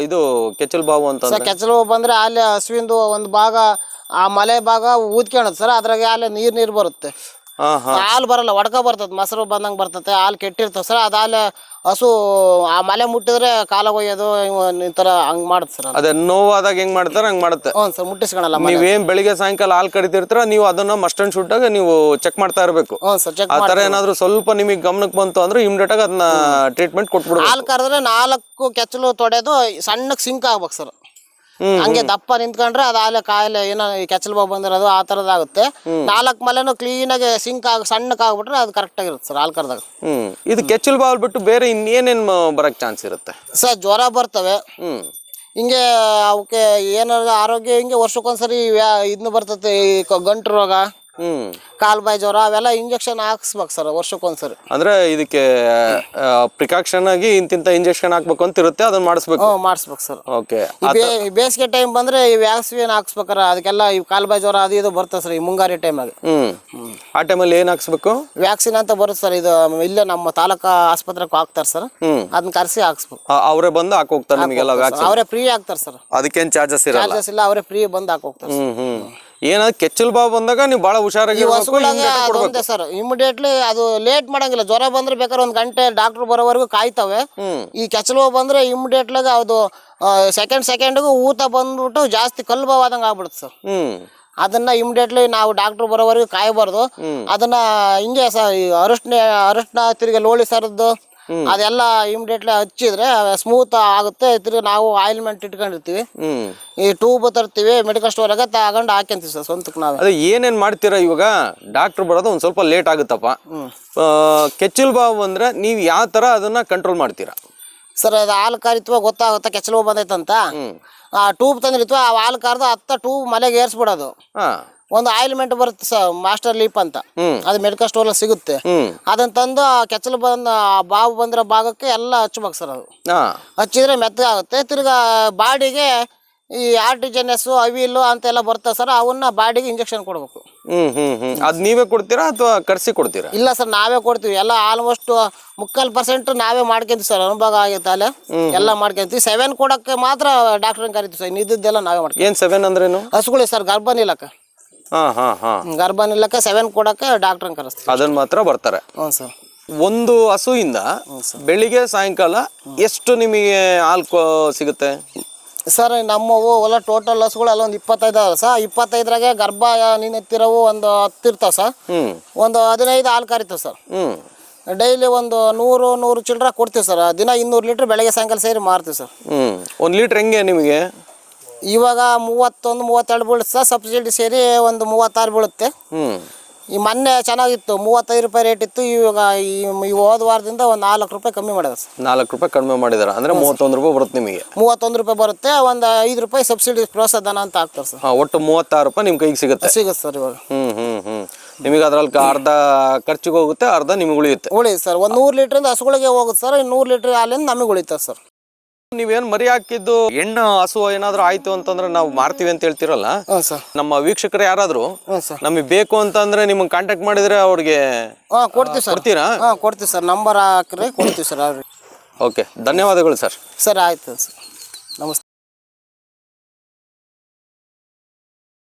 ಇದು ಕೆಚ್ಚಲು ಬಾವು ಅಂತ? ಸರ್ ಕೆಚ್ಚಲು ಬಾವು ಬಂದ್ರೆ ಅಲ್ಲಿ ಹಸುವಿಂದು ಒಂದು ಭಾಗ ಆ ಮಲೆ ಭಾಗ ಊದ್ಕೊಳತ್ ಸರ್. ಅದ್ರಾಗೆ ಅಲ್ಲಿ ನೀರು ಬರುತ್ತೆ. ಹಾಲು ಬರಲ್ಲ, ಒಡ್ಕ ಬರ್ತದೆ, ಮೊಸರು ಬಂದಂಗೆ ಬರ್ತದೆ, ಹಾಲು ಕೆಟ್ಟಿರ್ತದೆ ಸರ್. ಅದಾಲೆ ಹಸು ಆ ಮಲೆ ಮುಟ್ಟಿದ್ರೆ ಕಾಲ ಒಯ್ಯೋದು ಈ ಥರ ಹಂಗೆ ಮಾಡುತ್ತೆ ಸರ್. ಅದೇ ನೋವಾದಾಗ ಹೆಂಗ್ ಮಾಡ್ತಾರೆ ಹಂಗೆ ಮಾಡುತ್ತೆ. ಹ್ಞೂ ಸರ್, ಮುಟ್ಟಿಸ್ಕೊಳಲ್ಲ. ನೀವೇನ್ ಬೆಳಿಗ್ಗೆ ಸಾಯಂಕಾಲ ಹಾಲು ಕರಿತಿರ್ತೀರ, ನೀವು ಅದನ್ನ ಮಸ್ಟ್ ಅಂಡ್ ಶೂಟ್ ಆಗಿ ನೀವು ಚೆಕ್ ಮಾಡ್ತಾ ಇರಬೇಕು. ಹ್ಞೂ ಸರ್, ಚೆಕ್ ಆ ಥರ ಏನಾದ್ರು ಸ್ವಲ್ಪ ನಿಮಗೆ ಗಮನಕ್ಕೆ ಬಂತು ಅಂದ್ರೆ ಇಮಿಡಿಯೇಟ್ ಆಗಿ ಅದನ್ನ ಟ್ರೀಟ್ಮೆಂಟ್ ಕೊಟ್ಬಿಡ್ಬೇಕು. ಹಾಲು ಕರೆದ್ರೆ 4 ಕೆಚ್ಚಲು ತೊಡೆದು ಸಣ್ಣಕ್ಕೆ ಸಿಂಕ್ ಆಗ್ಬೇಕು ಸರ್. ಹಂಗೆ ದಪ್ಪ ನಿಂತ್ಕೊಂಡ್ರೆ ಅದಾಲೆ ಕಾಯಿಲೆ ಏನೋ ಕೆಚ್ಚಲು ಬಾವು ಬಂದಿರೋದು ಆ ಥರದಾಗುತ್ತೆ. 4 ಮಲೆನೂ ಕ್ಲೀನಾಗಿ ಸಿಂಕ್ ಸಣ್ಣಕ್ಕೆ ಆಗ್ಬಿಟ್ರೆ ಅದು ಕರೆಕ್ಟ್ ಆಗಿರುತ್ತೆ ಸರ್ ಹಾಲು ಕರೆದಾಗ. ಇದು ಕೆಚ್ಚಲು ಬಾವು ಬಿಟ್ಟು ಬೇರೆ ಇನ್ನೇನೇನ್ ಬರಕ್ ಚಾನ್ಸ್ ಇರುತ್ತೆ ಸರ್? ಜ್ವರ ಬರ್ತವೆ. ಹಿಂಗೆ ಅವಕ್ಕೆ ಏನಾದ್ರು ಆರೋಗ್ಯ ಹಿಂಗೆ ವರ್ಷಕ್ಕೊಂದ್ಸರಿ ಇದನ್ನ ಬರ್ತತೆ, ಗಂಟು ರೋಗ, ಕಾಲ್ ಬಾಯಿ ಜ್ವರ, ಅವೆಲ್ಲ ಇಂಜೆಕ್ಷನ್ ಹಾಕ್ಸ್ಬೇಕು ಸರ್ ವರ್ಷಕ್ಕೊಂದ್ಸರಿ. ಅಂದ್ರೆ ಇದಕ್ಕೆ ಪ್ರಿಕಾಕ್ಷನ್ ಆಗಿ ಇಂತಿಂತ ಇಂಜೆಕ್ಷನ್ ಹಾಕ್ಬೇಕು ಅಂತ ಇರುತ್ತೆ, ಅದನ್ನ ಮಾಡಿಸ್ಬೇಕು. ಮಾಡಿಸ್ಬೇಕು ಸರ್. ಓಕೆ. ಬೇಸಿಗೆ ಟೈಮ್ ಬಂದ್ರೆ ಈ ವ್ಯಾಕ್ಸಿನ್ ಹಾಕ್ಸ್ಬೇಕಾರ, ಅದಕ್ಕೆಲ್ಲ ಈ ಕಾಲ್ ಬಾಯಿ ಜ್ವರ ಅದು ಇದು ಬರ್ತದೆ ಸರ್ ಈ ಮುಂಗಾರಿ ಟೈಮಾಗ. ಆ ಟೈಮಲ್ಲಿ ಏನ್ ಹಾಕ್ಸ್ಬೇಕು? ವ್ಯಾಕ್ಸಿನ್ ಅಂತ ಬರುತ್ತೆ ಸರ್. ಇದು ಇಲ್ಲೇ ನಮ್ಮ ತಾಲೂಕಾ ಆಸ್ಪತ್ರೆಗೆ ಹಾಕ್ತಾರೆ ಸರ್. ಅದನ್ನ ಕರೆಸಿ ಹಾಕ್ಸ್ಬೇಕು. ಅವರೇ ಬಂದು ಹಾಕೋಗ್ತಾರೆ ನಿಮಗೆಲ್ಲ ವ್ಯಾಕ್ಸಿನ್? ಅವರೇ ಫ್ರೀ ಹಾಕ್ತಾರೆ ಸರ್. ಅದಕ್ಕೇನ್ ಚಾರ್ಜಸ್ ಇಲ್ಲ? ಅವರೇ ಫ್ರೀ ಬಂದು ಹಾಕೋಗ್ತಾರೆ. ಏನಾದ್ರು ಕೆಚ್ಚಲು ಬಾವು ಬಂದಾಗ ನೀವು ಬಹಳ ಹುಷಾರಾಗಿ ಸರ್. ಇಮಿಡಿಯೇಟ್ಲಿ ಅದು ಲೇಟ್ ಮಾಡಂಗಿಲ್ಲ. ಜ್ವರ ಬಂದ್ರೆ ಬೇಕಾದ್ರೆ 1 ಗಂಟೆ ಡಾಕ್ಟರ್ ಬರೋವರೆಗೂ ಕಾಯ್ತವೆ. ಈ ಕೆಚ್ಚಲು ಬಾವು ಬಂದ್ರೆ ಇಮಿಡಿಯೇಟ್ಲಾಗ ಅದು ಸೆಕೆಂಡ್ಗೂ ಊತ ಬಂದ್ಬಿಟ್ಟು ಜಾಸ್ತಿ ಕಲ್ಲು ಬಾವು ಆದಂಗೆ ಆಗ್ಬಿಡುತ್ತೆ ಸರ್. ಅದನ್ನ ಇಮಿಡಿಯೇಟ್ಲಿ ನಾವು ಡಾಕ್ಟರ್ ಬರೋವರೆಗೂ ಕಾಯಬಾರ್ದು. ಅದನ್ನ ಹಿಂಗೆ ಅರಿಶಿನ ತಿರುಗಿ ಲೋಳಿ ಸರದ್ದು ಅದೆಲ್ಲ ಇಮಿಡಿಯೇಟ್ಲಿ ಹಚ್ಚಿದ್ರೆ ಸ್ಮೂತ್ ಆಗುತ್ತೆ. ತಿರ್ಗಿ ನಾವು ಆಯಿಲ್ಮೆಂಟ್ ಇಟ್ಕೊಂಡಿರ್ತೀವಿ, ಈ ಟ್ಯೂಬ್ ತರ್ತೀವಿ, ಮೆಡಿಕಲ್ ಸ್ಟೋರಾಗ ತಗೊಂಡು ಹಾಕ್ಯಂತೀವಿ ಸರ್ ಸ್ವಂತಕ್ಕೆ ನಾವು. ಅದೇ ಏನೇನ್ ಮಾಡ್ತೀರಾ? ಇವಾಗ ಡಾಕ್ಟರ್ ಬರೋದು ಒಂದ್ ಸ್ವಲ್ಪ ಲೇಟ್ ಆಗುತ್ತಪ್ಪ. ಕೆಚ್ಚಲು ಬಾವು ಅಂದ್ರೆ ನೀವು ಯಾವ ತರ ಅದನ್ನ ಕಂಟ್ರೋಲ್ ಮಾಡ್ತೀರಾ? ಸರ್ ಅದು ಹಾಲು ಕಾರಿತ್ವ ಗೊತ್ತಾಗುತ್ತಾ ಕೆಚ್ಚಲು ಬಂದೈತಂತ ಆ ಟ್ಯೂಬ್ ತಂದಿರ್ತೀವ ಆ ಹಾಲು ಕಾರ್ದು ಹತ್ತ ಟ್ಯೂಬ್ ಮಲೆಗೆ ಏರ್ಸ್ಬಿಡೋದು. ಹಾಂ ಒಂದು ಆಯಿಲ್ಮೆಂಟ್ ಬರುತ್ತೆ ಸರ್, ಮಾಸ್ಟರ್ ಲೀಪ್ ಅಂತ, ಅದು ಮೆಡಿಕಲ್ ಸ್ಟೋರ್ ಸಿಗುತ್ತೆ. ಅದನ್ನ ತಂದು ಆ ಕೆಚ್ಚಲು ಬಂದ ಬಾವು ಬಂದಿರೋ ಭಾಗಕ್ಕೆ ಎಲ್ಲ ಹಚ್ಬೇಕು ಸರ್. ಅದು ಹಚ್ಚಿದ್ರೆ ಮೆತ್ತಗಾಗುತ್ತೆ. ತಿರ್ಗಾ ಬಾಡಿಗೆ ಈ ಆರ್ಟಿಜೆನಸ್ ಅವಿಲು ಅಂತೆಲ್ಲ ಬರ್ತದೆ ಸರ್, ಅವನ್ನ ಬಾಡಿಗೆ ಇಂಜೆಕ್ಷನ್ ಕೊಡ್ಬೇಕು. ಅದು ನೀವೇ ಕೊಡ್ತೀರಾ ಅಥವಾ ಕರ್ಸಿ ಕೊಡ್ತೀರಾ? ಇಲ್ಲ ಸರ್, ನಾವೇ ಕೊಡ್ತೀವಿ. ಎಲ್ಲ ಆಲ್ಮೋಸ್ಟ್ 3% ನಾವೇ ಮಾಡ್ಕೊಂತೀವಿ ಸರ್. ಅನುಭವ ಆಗೈತೆ ಅಲ್ಲೇ ಎಲ್ಲ ಮಾಡ್ಕೊಂತೀವಿ. 7 ಕೊಡಕ್ಕೆ ಮಾತ್ರ ಡಾಕ್ಟರ್ ಕರಿತೀವಿ ಸರ್. ಇದ್ದೆಲ್ಲ ನಾವೇ ಮಾಡ್ತೀವಿ. ಏನು 7 ಅಂದ್ರೇನು? ಹಸುಗಳು ಸರ್, ಗರ್ಭ ನಿಲ್ಲಕ್ಕೆ. ಗರ್ಭ ನಿಲ್ಲಕ್ಕೆ 7 ಕೊಡಕ್ಕೆ ಡಾಕ್ಟರ್ ಕರೆಸ್ತೀವಿ. ಅದನ್ನ ಮಾತ್ರ ಬರ್ತಾರೆ. ಹ್ಞೂ ಸರ್. ಒಂದು ಹಸುವಿಂದ ಬೆಳಿಗ್ಗೆ ಸಾಯಂಕಾಲ ಎಷ್ಟು ನಿಮಗೆ ಹಾಲು ಸಿಗುತ್ತೆ ಸರ್? ನಮ್ಮವು ಎಲ್ಲ ಟೋಟಲ್ ಹಸುಗಳು ಎಲ್ಲ ಒಂದು 25 ಅದ ಸರ್. 25ರಾಗೆ ಗರ್ಭ ನಿಂತಿರೋವು ಒಂದು 10 ಇರ್ತಾವ ಸರ್. ಒಂದು 15 ಹಾಲು ಕರಿತಾವ ಸರ್. ಡೈಲಿ ಒಂದು 100 ಚಿಲ್ಲರೆ ಕೊಡ್ತೀವಿ ಸರ್. ದಿನ 200 ಲೀಟ್ರ್ ಬೆಳಗ್ಗೆ ಸಾಯಂಕಾಲ ಸೇರಿ ಮಾರ್ತೀವಿ ಸರ್. 1 ಲೀಟ್ರ್ ಹೆಂಗೆ ನಿಮಗೆ? ಇವಾಗ 31-32 ಬೀಳುತ್ತೆ ಸರ್. ಸಬ್ಸಿಡಿ ಸೇರಿ ಒಂದು 36 ಬೀಳುತ್ತೆ. ಈ ಮೊನ್ನೆ ಚೆನ್ನಾಗಿತ್ತು, 35 ರೂಪಾಯಿ ರೇಟ್ ಇತ್ತು. ಇವಾಗ ಈ ಹೋದ ವಾರದಿಂದ ಒಂದು 4 ರೂಪಾಯಿ ಕಮ್ಮಿ ಮಾಡಿದೆ ಸರ್. 4 ರೂಪಾಯಿ ಕಡಿಮೆ ಮಾಡಿದಾರೆ ಅಂದ್ರೆ 31 ರೂಪಾಯಿ ಬರುತ್ತೆ ನಿಮಗೆ. 31 ರೂಪಾಯಿ ಬರುತ್ತೆ. ಒಂದು 5 ರೂಪಾಯಿ ಸಬ್ಸಿಡಿ ಪ್ರೋತ್ಸಾಹಧನ ಅಂತ ಹಾಕ್ತಾರೆ ಸರ್. ಒಟ್ಟು 36 ರೂಪಾಯಿ ನಿಮ್ಮ ಕೈಗೆ ಸಿಗುತ್ತೆ ಸರ್ ಇವಾಗ. ನಿಮಗೆ ಅದ್ರಲ್ಲಿ ಅರ್ಧ ಖರ್ಚಿಗೆ ಹೋಗುತ್ತೆ, ಅರ್ಧ ನಿಮಗೆ ಉಳಿಯುತ್ತೆ. ಉಳಿಯುತ್ತೆ ಸರ್. ಒಂದು 100 ಲೀಟ್ರಿಂದ ಹಸುಗಳಿಗೆ ಹೋಗುತ್ತೆ ಸರ್. 100 ಲೀಟ್ರ್ ಹಾಲಿಂದ ನಮಗೆ ಉಳಿತದೆ ಸರ್. ನೀವೇನು ಮರಿ ಹಾಕಿದ್ದು ಹೆಣ್ಣು ಹಸು ಏನಾದ್ರು ಆಯ್ತು ಅಂತಂದ್ರೆ ನಾವು ಮಾರ್ತೀವಿ ಅಂತ ಹೇಳ್ತಿರಲ್ಲ, ನಮ್ಮ ವೀಕ್ಷಕರು ಯಾರಾದ್ರು ನಮಗೆ ಬೇಕು ಅಂತಂದ್ರೆ ನಿಮಗೆ ಕಾಂಟ್ಯಾಕ್ಟ್ ಮಾಡಿದ್ರೆ ಅವ್ರಿಗೆ ಕೊಡ್ತೀವಿ ಸರ್. ಕೊಡ್ತೀರಾ? ಕೊಡ್ತೀವಿ ಸರ್. ನಂಬರ್ ಹಾಕ್ರಿ ಕೊಡ್ತೀವಿ ಸರ್. ಓಕೆ, ಧನ್ಯವಾದಗಳು ಸರ್. ಸರ್ ಆಯ್ತು ಸರ್, ನಮಸ್ತೆ.